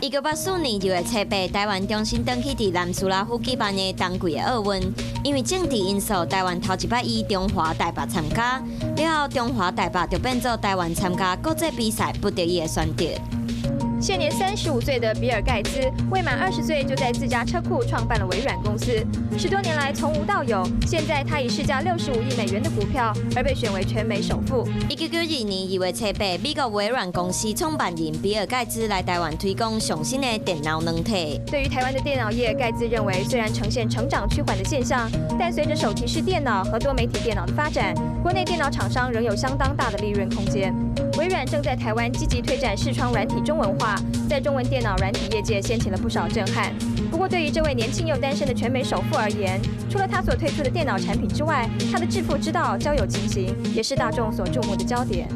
1984年2月7日，台湾重新登起伫南斯拉夫举办的冬季的奥运。因为政治因素，台湾头一摆以中华台北参加，了后中华台北就变作台湾参加国际比赛不得已的选择。现年35岁的比尔·盖茨，未满20岁就在自家车库创办了微软公司。10多年来从无到有，现在他以市价65亿美元的股票而被选为全美首富。1992年2月7日，美国微软公司创办人比尔·盖茨来台湾推广上新的电脑软体。对于台湾的电脑业，盖茨认为虽然呈现成长趋缓的现象，但随着手提式电脑和多媒体电脑的发展，国内电脑厂商仍有相当大的利润空间。微软正在台湾积极推展视窗软体中文化，在中文电脑软体业界掀起了不少震撼。不过，对于这位年轻又单身的全美首富而言，除了他所推出的电脑产品之外，他的致富之道、交友情形也是大众所注目的焦点。